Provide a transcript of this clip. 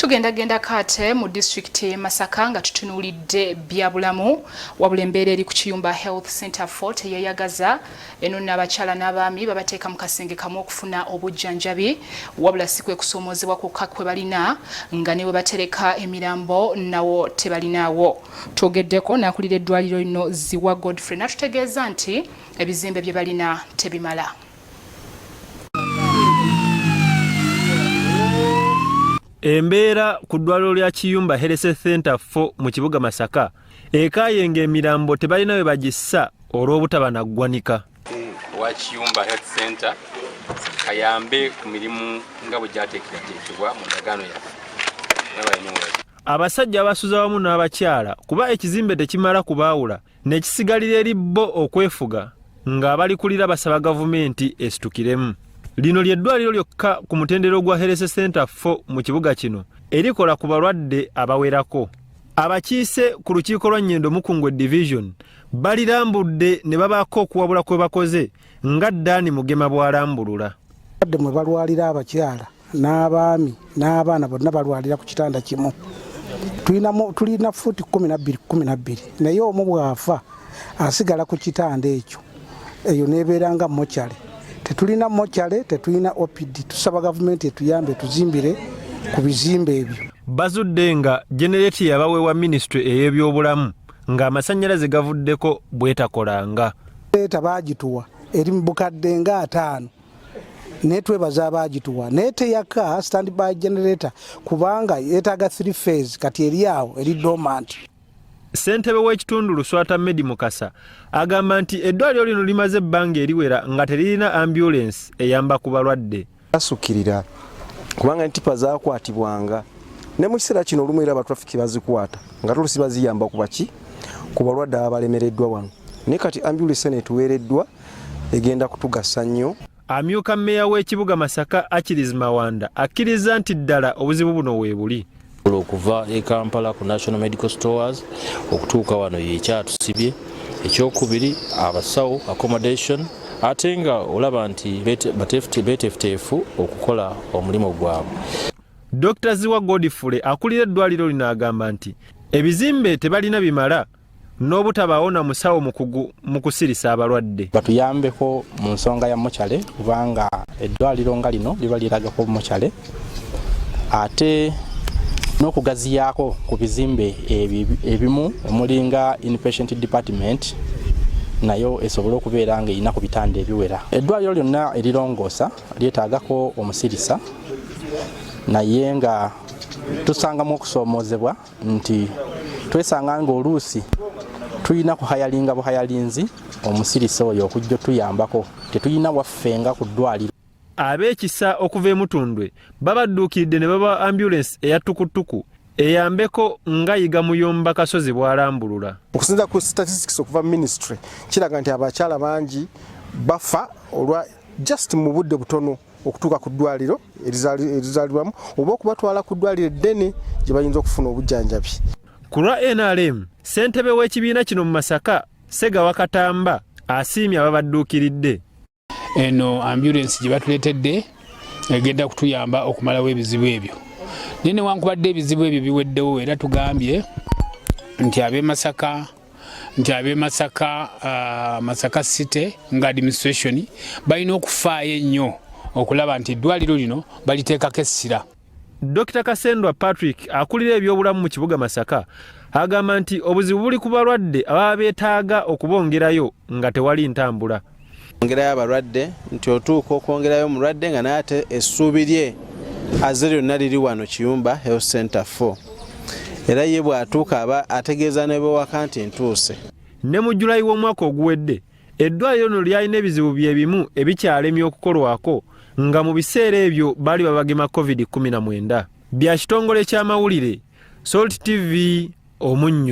Tugenda kate mu district Masaka nga tutunulidde byabulamu wabula embeera eri ku Kiyumba Health Center Fort yeyagaza eno n'abakyala n'abaami babateeka mu kasenge kamu okufuna obujjanjabi wabula sikwe kusoomozebwa kwokka kwe balina nga ne bwe batereka emirambo nawo tebalinawo. Twogeddeko n'akulira eddwaliro lino Ziwa Godfrey n'atutegeeza nti ebizimbe bye balina tebimala. Embeera ku ddwaliro lya Kiyumba Health Center Fort mu kibuga Masaka ekaayenga emirambo tebalina we bagissa olw'obutaba naggwanika. Wa Kiyumba Health Center kayambe ku mirimu nga bwe gyateekebwa mu ndagaano yaffe. Abasajja abasuza wamu n'abakyala kuba ekizimbe tekimala kubaawula ne kisigalira eri bo okwefuga ng'abalikulira basaba gavumenti esitukiremu. Lino ly'eddwaliro lyokka ku mutendero gwa Health Center Fort mu kibuga kino erikola ku balwadde abawerako. Abakiise ku lukiiko lwa Nnyendo Mukungwe Division balirambudde ne babaako okuwabula kwe bakoze nga Ddaani Mugema bw'alambulula. Badde mwe balwalira abakyala n'abaami n'abaana bonna balwalira ku kitanda kimu. Tulina fuuti 12 naye omu bw'afa asigala ku kitanda ekyo. Eyo neebeeranga mokyale. Tetulina mokyale, tetulina OPD. Tusaba gavumenti etuyambe tuzimbire ku bizimbe ebyo. Bazudde nga generate yabaweewa ministry ey'ebyobulamu ng'amasannyalaze gavuddeko bwetakolanga. Leta baagituwa eri mu bukadde nga 5 netwebaza abaagituwa neteyaka standby generator kubanga yeetaaga 3 phase kati eri awo eri dormant. Ssentebe w'ekitundu Luswata Medi Mukasa agamba nti eddwaliro lino limaze ebbanga eriwera nga teririna ambulance eyamba ku balwadde. Basukirira kubanga entipa zaakwatibwanga ne mu kiseera kino olumu era abatrafiki bazikwata nga tulusi baziyamba ku baki ku balwadde abalemereddwa wano. Ne kati ambulance netuweereddwa egenda kutugasa nnyo. Amyuka mmeeya w'ekibuga Masaka Achilles Mawanda akkiriza nti ddala obuzibu buno weebuli. Okuva e Kampala ku National Medical Stores okutuuka wano yekyatusibye. Ekyokubiri abasawo accommodation ate nga olaba nti betefutefu okukola omulimu gwabwe. Dr. Ziwa Godfrey akulira eddwaliro lino agamba nti ebizimbe tebalina bimala n'obutabaawo na musawo mukugu mu kusirisa abalwadde. Batuyambeko mu nsonga ya mokyale kubanga eddwaliro nga lino liba liragako mokyale ate n'okugaziyaako ku bizimbe ebimu omulinga inpatient department nayo esobola okubeera nga erina ku bitanda ebiwera. Eddwaliro lyonna erirongoosa lyetaagako omusirisa naye nga tusangamu okusoomoozebwa nti twesanga nga oluusi tulina kuhayalinga buhayalinzi omusirisa oyo okujja tuyambako tetulina waffe nga ku ddwaliro. Ab'ekisa okuva emutundwe babadduukiridde ne baba ambulance eyattukutuku eyambeko nga yiga Muyomba Kasozi bw'alambulula. Okusinza ku statistics okuva ministry kiraga nti abakyala bangi bafa olwa just mu budde butono okutuuka ku ddwaliro erizaalibwamu oba okubatwala ku ddwaliro eddene gye bayinza okufuna obujjanjabi. Ku lwa NRM ssentebe w'ekibiina kino mu Masaka Segawa Katamba asiimye ababadduukiridde. Eno ambulance gye batuleetedde egenda kutuyamba okumalawo ebizibu ebyo. Nene wankubadde ebizibu ebyo biweddewo era tugambye nti Masaka City nga administration balina okufaayo ennyo okulaba nti eddwaliro lino baliteekako essira. Dr. Kasendwa Patrick akulira ebyobulamu mu kibuga Masaka agamba nti obuzibu buli ku balwadde ababa beetaaga okubongerayo nga tewali ntambula. Ongerayo abalwadde nti otuuka okwongerayo omulwadde nga naye ate essuubi lye azze lyonna liri wano Kiyumba Health Center Fort. Era ye bw'atuuka aba ategeeza n'ebewaka nti ntuuse. Ne mu Julayi w'omwaka oguwedde eddwaliro lino lyalina ebizibu bye bimu ebikyalemye okukolwako nga mu biseera ebyo baali babagema COVID-19. Bya kitongole ky'amawulire Salt TV Omunnyo.